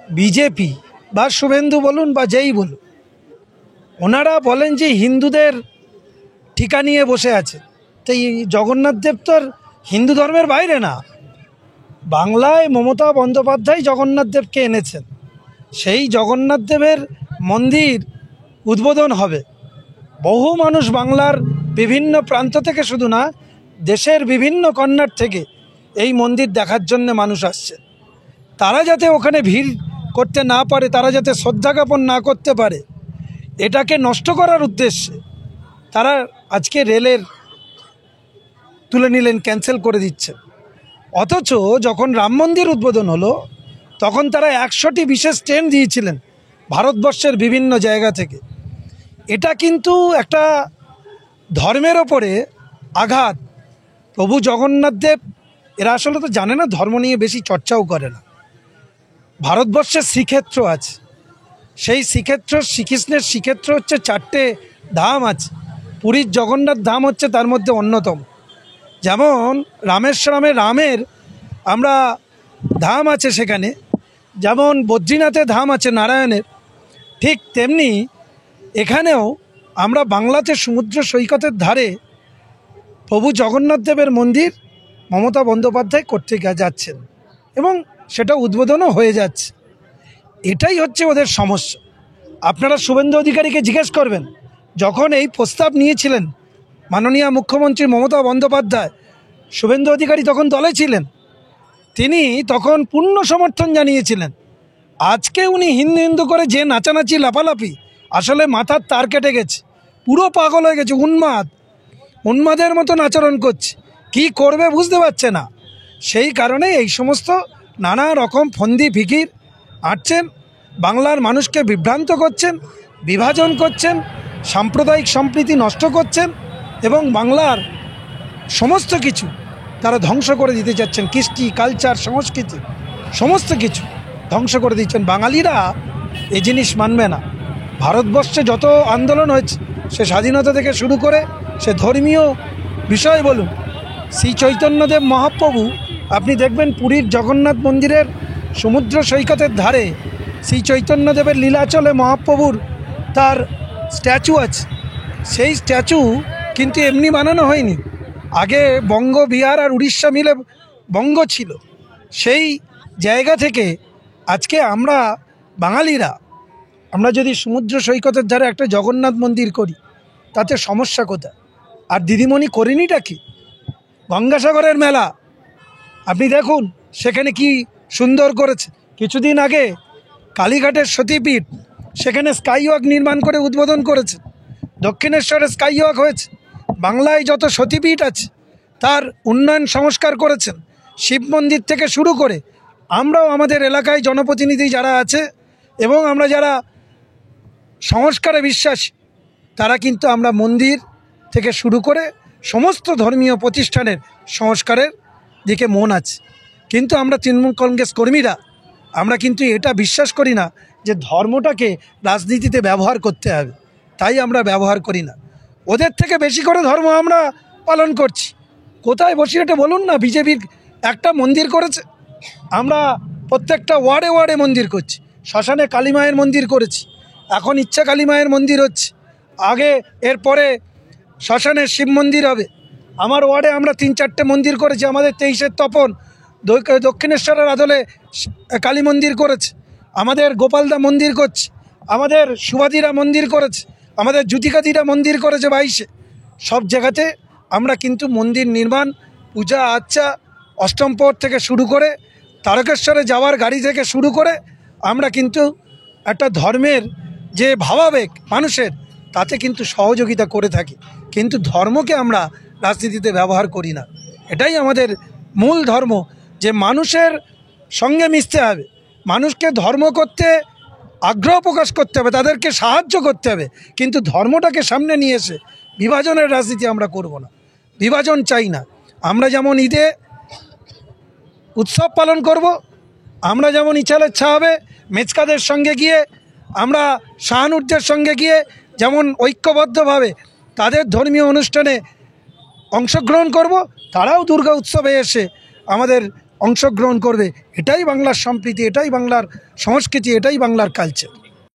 BJP বা শুভেন্দু বলুন বা যেই বলুন, ওনারা বলেন যে হিন্দুদের টিকা নিয়ে বসে আছে। তো এই জগন্নাথ দেব তো আর হিন্দু ধর্মের বাইরে না। বাংলায় মমতা বন্দ্যোপাধ্যায় জগন্নাথ দেবকে এনেছেন, সেই জগন্নাথ দেবের মন্দির উদ্বোধন হবে। বহু মানুষ বাংলার বিভিন্ন প্রান্ত থেকে, শুধু না দেশের বিভিন্ন কর্নার থেকে এই মন্দির দেখার জন্য মানুষ আসছে। তারা যাতে ওখানে ভিড় করতে না পারে, তারা যাতে শ্রদ্ধা জ্ঞাপন না করতে পারে, এটাকে নষ্ট করার উদ্দেশ্যে তারা আজকে রেলের তুলে নিলেন, ক্যান্সেল করে দিচ্ছে। অথচ যখন রাম মন্দির উদ্বোধন হলো তখন তারা 100টি বিশেষ ট্রেন দিয়েছিলেন ভারতবর্ষের বিভিন্ন জায়গা থেকে। এটা কিন্তু একটা ধর্মের ওপরে আঘাত। প্রভু জগন্নাথ দেব এরা আসলে তো জানে না, ধর্ম নিয়ে বেশি চর্চাও করে না। ভারতবর্ষের শ্রীক্ষেত্র আছে, সেই শ্রীক্ষেত্র, শ্রীকৃষ্ণের শ্রীক্ষেত্র হচ্ছে 4টে ধাম আছে। পুরীর জগন্নাথ ধাম হচ্ছে তার মধ্যে অন্যতম। যেমন রামেশ্বরমে রামের আমরা ধাম আছে সেখানে, যেমন বদ্রীনাথে ধাম আছে নারায়ণের, ঠিক তেমনি এখানেও আমরা বাংলাতে সমুদ্র সৈকতের ধারে প্রভু জগন্নাথ দেবের মন্দির মমতা বন্দ্যোপাধ্যায় করতে যাচ্ছেন এবং সেটা উদ্বোধনও হয়ে যাচ্ছে। এটাই হচ্ছে ওদের সমস্যা। আপনারা শুভেন্দু অধিকারীকে জিজ্ঞেস করবেন, যখন এই প্রস্তাব নিয়েছিলেন মাননীয় মুখ্যমন্ত্রী মমতা বন্দ্যোপাধ্যায়, শুভেন্দু অধিকারী তখন দলে ছিলেন, তিনি তখন পূর্ণ সমর্থন জানিয়েছিলেন। আজকে উনি হিন্দু হিন্দু করে যে নাচানাচি লাফালাফি, আসলে মাথার তার কেটে গেছে, পুরো পাগল হয়ে গেছে, উন্মাদের মতন আচরণ করছে, কি করবে বুঝতে পারছে না। সেই কারণে এই সমস্ত নানা রকম ফন্দি ফিকির আঁটছেন, বাংলার মানুষকে বিভ্রান্ত করছেন, বিভাজন করছেন, সাম্প্রদায়িক সম্প্রীতি নষ্ট করছেন এবং বাংলার সমস্ত কিছু তারা ধ্বংস করে দিতে চাচ্ছেন। কৃষ্টি, কালচার, সংস্কৃতি সমস্ত কিছু ধ্বংস করে দিচ্ছেন। বাঙালিরা এই জিনিস মানবে না। ভারতবর্ষে যত আন্দোলন হয়েছে, সে স্বাধীনতা থেকে শুরু করে সে ধর্মীয় বিষয় বলুন, শ্রী চৈতন্যদেব মহাপ্রভু, আপনি দেখবেন পুরীর জগন্নাথ মন্দিরের সমুদ্র সৈকতের ধারে শ্রী চৈতন্যদেবের লীলাচলে মহাপ্রভুর তার স্ট্যাচু আছে। সেই স্ট্যাচু কিন্তু এমনি বানানো হয়নি, আগে বঙ্গ, বিহার আর উড়িষ্যা মিলে বঙ্গ ছিল। সেই জায়গা থেকে আজকে আমরা বাঙালিরা, আমরা যদি সমুদ্র সৈকতের ধারে একটা জগন্নাথ মন্দির করি, তাতে সমস্যা কোথায়? আর দিদিমণি করেনিটা কি? গঙ্গাসাগরের মেলা আপনি দেখুন, সেখানে কি সুন্দর করেছে। কিছুদিন আগে কালীঘাটের সতীপীঠ, সেখানে স্কাইওয়াক নির্মাণ করে উদ্বোধন করেছে। দক্ষিণেশ্বরে স্কাইওয়াক হয়েছে। বাংলায় যত সতীপীঠ আছে তার উন্নয়ন সংস্কার করেছেন। শিব মন্দির থেকে শুরু করে আমরাও আমাদের এলাকায় জনপ্রতিনিধি যারা আছে এবং আমরা যারা সংস্কারে বিশ্বাসী, তারা কিন্তু আমরা মন্দির থেকে শুরু করে সমস্ত ধর্মীয় প্রতিষ্ঠানের সংস্কারের দিকে মন আছে। কিন্তু আমরা তৃণমূল কংগ্রেস কর্মীরা আমরা কিন্তু এটা বিশ্বাস করি না যে ধর্মটাকে রাজনীতিতে ব্যবহার করতে হবে, তাই আমরা ব্যবহার করি না। ওদের থেকে বেশি করে ধর্ম আমরা পালন করছি। কোথায় বসিরহাটে বলুন না, বিজেপির একটা মন্দির করেছে। আমরা প্রত্যেকটা ওয়ার্ডে ওয়ার্ডে মন্দির করছি। শ্মশানে কালী মায়ের মন্দির করেছি, এখন ইচ্ছা কালী মায়ের মন্দির হচ্ছে, আগে এরপরে শ্মশানের শিব মন্দির হবে। আমার ওয়ার্ডে আমরা 3-4টে মন্দির করেছি। আমাদের 23-এর তপন দক্ষিণেশ্বরের আদলে কালী মন্দির করেছে, আমাদের গোপালদা মন্দির করছে, আমাদের সুভাদিরা মন্দির করেছে, আমাদের জ্যোতিকাদিরা মন্দির করেছে 22-এ। সব জায়গাতে আমরা কিন্তু মন্দির নির্মাণ, পূজা আর্চা, অষ্টম প্রহর থেকে শুরু করে তারকেশ্বরে যাওয়ার গাড়ি থেকে শুরু করে আমরা কিন্তু একটা ধর্মের যে ভাবাবেগ মানুষের, তাতে কিন্তু সহযোগিতা করে থাকি। কিন্তু ধর্মকে আমরা রাজনীতিতে ব্যবহার করি না। এটাই আমাদের মূল ধর্ম, যে মানুষের সঙ্গে মিশতে হবে, মানুষকে ধর্ম করতে আগ্রহ প্রকাশ করতে হবে, তাদেরকে সাহায্য করতে হবে। কিন্তু ধর্মটাকে সামনে নিয়ে এসে বিভাজনের রাজনীতি আমরা করব না, বিভাজন চাই না। আমরা যেমন ঈদে উৎসব পালন করব, আমরা যেমন ইচ্ছা হবে মেচকাদের সঙ্গে গিয়ে, আমরা শাহানুরদের সঙ্গে গিয়ে যেমন ঐক্যবদ্ধভাবে তাদের ধর্মীয় অনুষ্ঠানে অংশগ্রহণ করব, তারাও দুর্গা উৎসবে এসে আমাদের অংশগ্রহণ করবে, এটাই বাংলার সম্প্রীতি, এটাই বাংলার সংস্কৃতি, এটাই বাংলার কালচার।